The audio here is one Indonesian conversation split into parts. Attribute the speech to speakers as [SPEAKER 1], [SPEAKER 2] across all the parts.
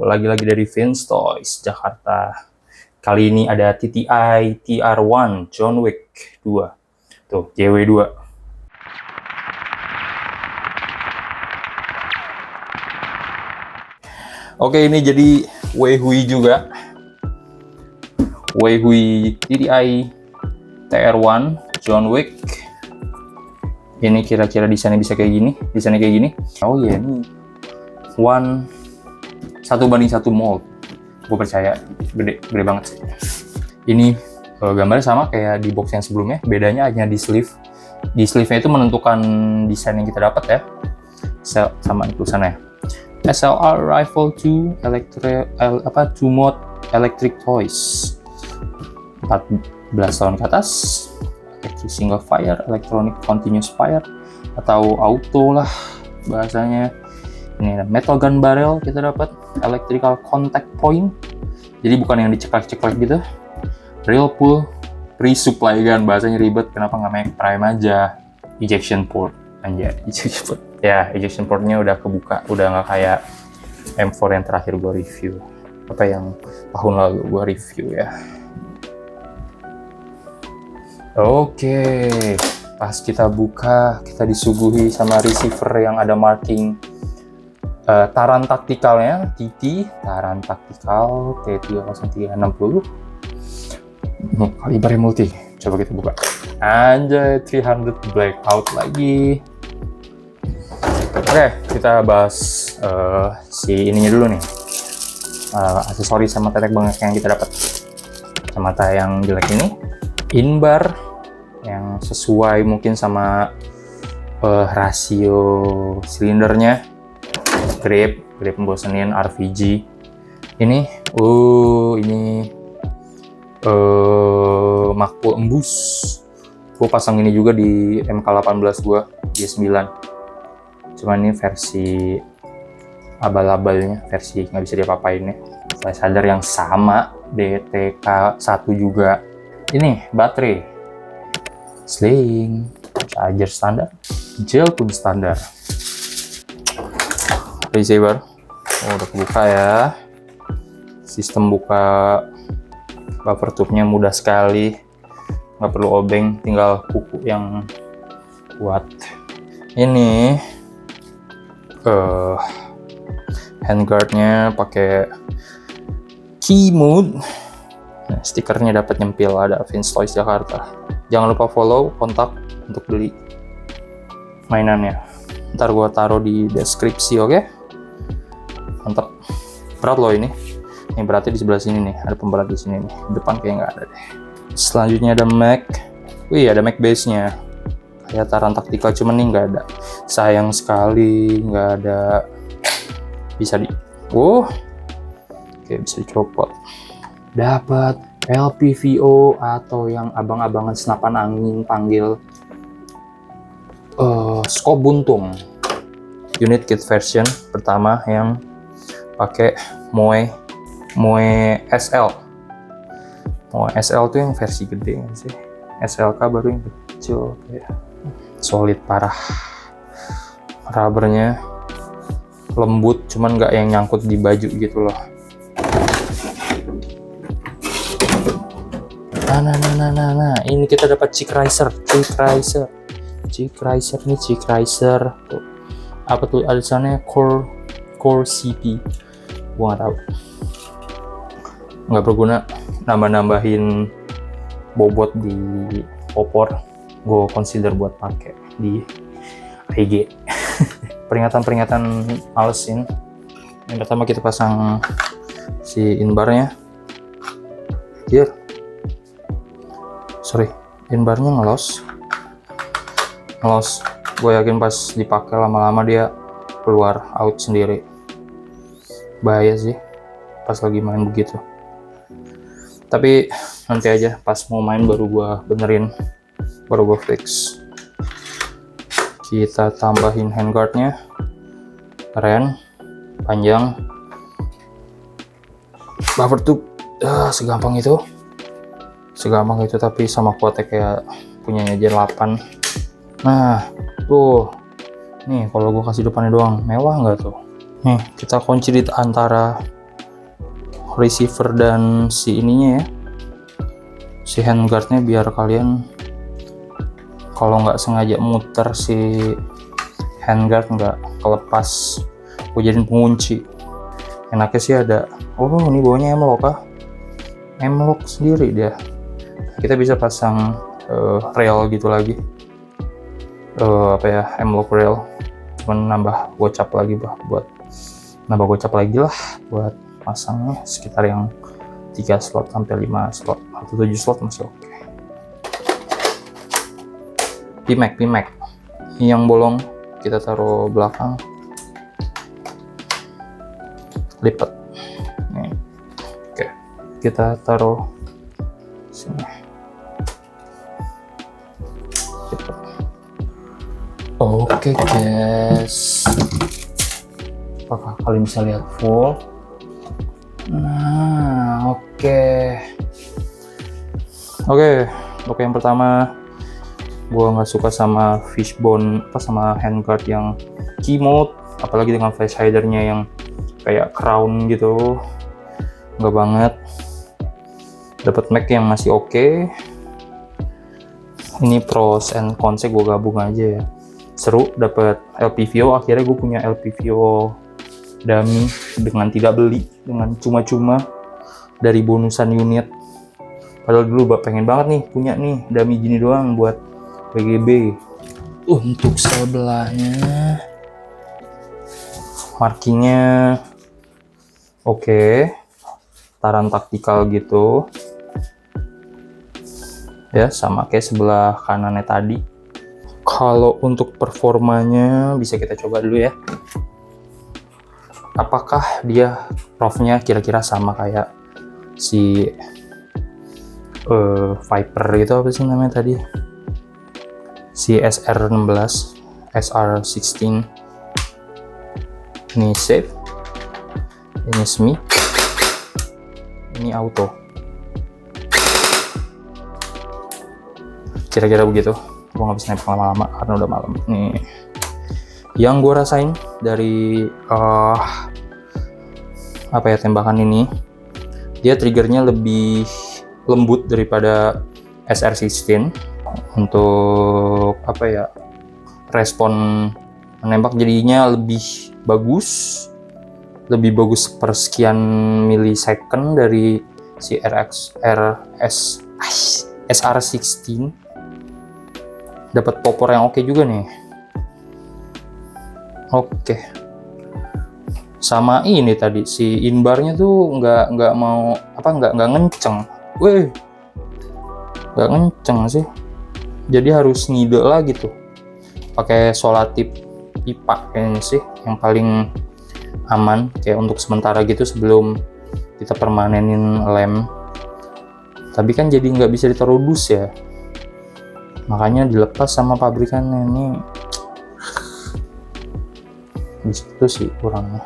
[SPEAKER 1] lagi-lagi dari Vince Toys Jakarta. Kali ini ada TTI TR1 John Wick 2. Tuh, JW2. Oke, ini jadi Weihui juga. Weihui TTI TR1 John Wick. Ini kira-kira desainnya bisa kayak gini, desainnya kayak gini. Oh iya, ini 1:1 mold. Gue percaya, gede banget sih. Ini gambarnya sama kayak di box yang sebelumnya, bedanya hanya di sleeve. Di sleeve-nya itu menentukan desain yang kita dapat ya, sama tulisannya. SLR Rifle 2 2 Mode Electric Toys. 14 tahun ke atas. Electric Single Fire, Electronic Continuous Fire, atau auto lah bahasanya. Ini ada metal gun barrel kita dapat, electrical contact point, jadi bukan yang diceklek-ceklek gitu. Real pull resupply gun, bahasanya ribet, kenapa nggak make prime aja. Ejection port, anjay, ejection port. Ya, ejection portnya udah kebuka, udah nggak kayak M4 yang terakhir gue review, apa yang tahun lalu gue review ya. Oke, pas kita buka, kita disuguhi sama receiver yang ada marking taran taktikalnya, TT, taran taktikal T30360. Kalibernya multi. Coba kita buka. Anjay, 300 blackout lagi. Oke, kita bahas si ininya dulu nih. Aksesoris sama tetek bengek yang kita dapat. Kacamata yang jelek ini. Inbar yang sesuai mungkin sama rasio silindernya. Grip membosenin, RVG. Ini Magpul embus. Gue pasang ini juga di MK18 gue, G9. Cuman ini versi abal-abalnya, versi nggak bisa diapa-apain ya. Flash charger yang sama, DTK1 juga. Ini baterai, sling, charger standar, gel pun standar. Receiver, udah kebuka ya. Sistem buka buffer tube-nya mudah sekali, nggak perlu obeng, tinggal kuku yang kuat. Ini handguard-nya pakai key mode. Nah, stikernya dapat nyempil, ada Vince Toys Jakarta. Jangan lupa follow, kontak untuk beli mainannya. Ntar gua taruh di deskripsi, oke? Mantap. Berat loh ini. Ini beratnya di sebelah sini nih. Ada pemberat di sini nih. Depan kayak nggak ada deh. Selanjutnya ada Mac. Wih, ada Mac base-nya. Kayak taran taktikal, cuman nih nggak ada. Sayang sekali nggak ada. Bisa di... Oke, bisa dicopot. Dapat LPVO atau yang abang-abangan senapan angin panggil scope buntung. Unit kit version pertama yang pakai Moe SL. Moe SL tuh yang versi gede sih. SLK baru yang kecil kayak solid parah. Rubbernya lembut, cuman nggak yang nyangkut di baju gitu loh. Nah, ini kita dapat Chick Riser tuh. Apa tuh alisannya? Core CP. Gua nggak tahu. Nggak berguna, nambahin bobot di opor. Gue consider buat pakai di IG. Peringatan malesin. Yang pertama kita pasang si inbarnya. Inbarnya ngelos. Gue yakin pas dipakai lama-lama dia keluar out sendiri. Bahaya sih pas lagi main begitu. Tapi nanti aja pas mau main baru gue benerin, baru gue fix. Kita tambahin handguardnya, keren, panjang. Buffer tube segampang itu, tapi sama kuatnya kayak punyanya Gen 8. Nah tuh, nih kalau gue kasih depannya doang, mewah nggak tuh? Nih kita kunci di antara receiver dan si ininya ya, si handguardnya, biar kalian kalau nggak sengaja muter si handguard nggak kelepas. Gue jadiin pengunci. Enaknya sih ada, oh ini bawahnya M-lock sendiri dia. Kita bisa pasang rail gitu lagi, M-lock rail, cuman nambah gocap lagi buat lah buat pasangnya, sekitar yang 3 slot sampai 5 slot atau 7 slot masih oke. Pimax ini yang bolong kita taruh belakang, lipat nih. Oke, kita taruh sini, lipat. Oke guys, apakah kalian bisa lihat full? Nah, oke. Untuk yang pertama, gua nggak suka sama fishbone sama handguard yang key mode, apalagi dengan flash hidernya yang kayak crown gitu, nggak banget. Dapat Mac yang masih oke. Ini pros and cons gue gabung aja ya. Seru dapat LPVO, akhirnya gue punya LPVO dummy dengan tidak beli, dengan cuma-cuma dari bonusan unit. Padahal dulu pengen banget nih punya nih dummy gini doang buat PGB. Untuk sebelahnya markingnya oke, taran taktikal gitu ya, sama kayak sebelah kanannya tadi. Kalau untuk performanya bisa kita coba dulu ya, apakah dia profnya kira-kira sama kayak si Viper gitu, apa sih namanya tadi, si SR16, SR16. Ini safe, ini semi, ini auto, kira-kira begitu. Gue nggak bisa nembak lama-lama karena udah malam nih. Yang gue rasain dari tembakan ini, dia triggernya lebih lembut daripada SR16. Untuk respon menembak jadinya lebih bagus per sekian milisecond dari si SR16. Dapat popor yang oke juga nih. Oke. Sama ini tadi si inbarnya tuh nggak ngenceng. Nggak ngenceng sih. Jadi harus ngide lagi tuh. Pakai solatip pipa kayaknya sih yang paling aman, kayak untuk sementara gitu sebelum kita permanenin lem. Tapi kan jadi nggak bisa ditaruh dus ya, makanya dilepas sama pabrikannya. Ini disitu sih kurangnya.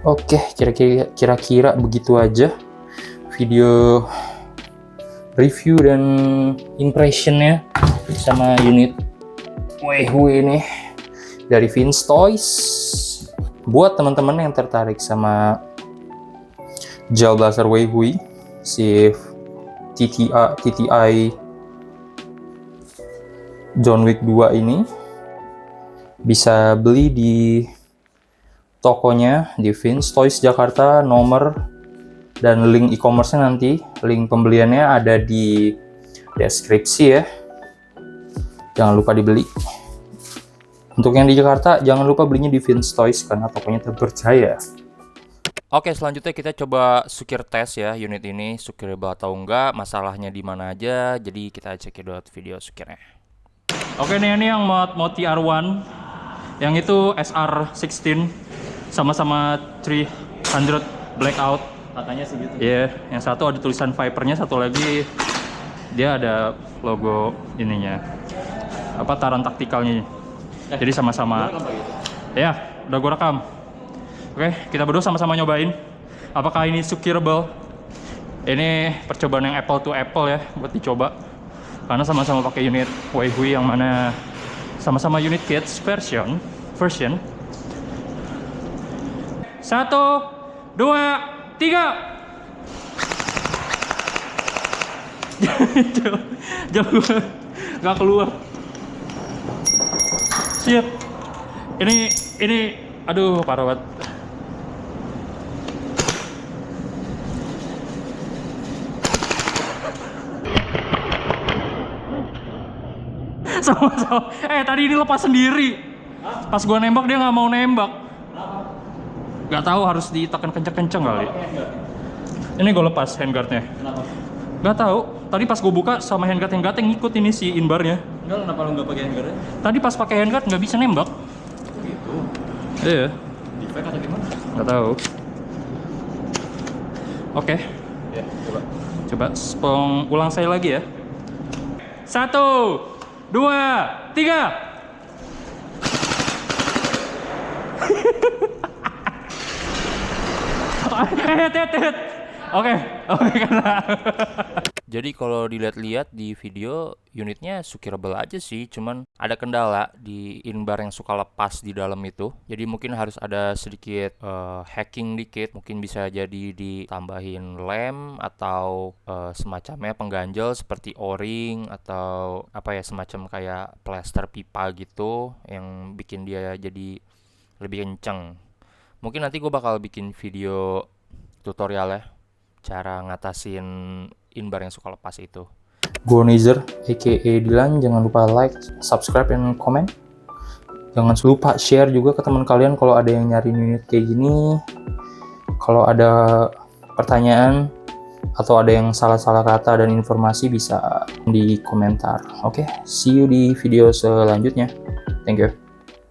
[SPEAKER 1] Oke, kira-kira begitu aja video review dan impressionnya sama unit Weihui ini dari Vince Toys. Buat teman-teman yang tertarik sama gel blaster Weihui, si TTI John Wick 2 ini, bisa beli di tokonya di Vince Toys Jakarta. Nomor dan link e-commerce-nya nanti, link pembeliannya ada di deskripsi ya. Jangan lupa dibeli. Untuk yang di Jakarta, jangan lupa belinya di Vince Toys karena tokonya terpercaya. Oke, selanjutnya kita coba sukir tes ya unit ini, sukirable atau enggak, masalahnya di mana aja. Jadi kita cek dulu video sukirnya. Oke nih, ini yang mod TR1, yang itu SR16, sama-sama 300 blackout.
[SPEAKER 2] Katanya segitu.
[SPEAKER 1] Iya, yang satu ada tulisan Vipernya, satu lagi dia ada logo ininya, taran taktikalnya. Jadi sama-sama. Ya, udah gue rekam. Oke, kita berdua sama-sama nyobain apakah ini sukirable. Ini percobaan yang apple to apple ya, buat dicoba. Karena sama-sama pakai unit Weihui yang mana sama-sama unit kids version. 1, 2, 3. Jauh nggak keluar. Siap. Ini aduh parah banget. Sama-sama. Tadi ini lepas sendiri. Pas gua nembak dia nggak mau nembak. Nggak tahu, harus ditekan kenceng-kenceng kali. Ini gue lepas handguardnya.
[SPEAKER 2] Kenapa?
[SPEAKER 1] Nggak tahu. Tadi pas gue buka sama handguard yang ngikut ini si inbarnya.
[SPEAKER 2] Enggak, kenapa lu nggak pakai handguard?
[SPEAKER 1] Tadi pas pakai handguard nggak bisa nembak.
[SPEAKER 2] Gitu.
[SPEAKER 1] Iya.
[SPEAKER 2] Di fake atau gimana?
[SPEAKER 1] Nggak tahu. Oke.
[SPEAKER 2] Ya, coba.
[SPEAKER 1] Coba spong ulang saya lagi ya. 1, 2, 3. Oke, kena. Jadi kalau dilihat-lihat di video, unitnya sukirable aja sih, cuman ada kendala di inbar yang suka lepas di dalam itu. Jadi mungkin harus ada sedikit hacking dikit, mungkin bisa jadi ditambahin lem atau semacamnya pengganjel seperti o-ring atau apa ya, semacam kayak plester pipa gitu yang bikin dia jadi lebih kenceng. Mungkin nanti gue bakal bikin video tutorial ya, cara ngatasin inbar yang suka lepas itu. Gue Nezer, aka Dilan. Jangan lupa like, subscribe, dan komen. Jangan lupa share juga ke teman kalian kalau ada yang nyari unit kayak gini. Kalau ada pertanyaan atau ada yang salah-salah kata dan informasi bisa di komentar. Oke, see you di video selanjutnya. Thank you.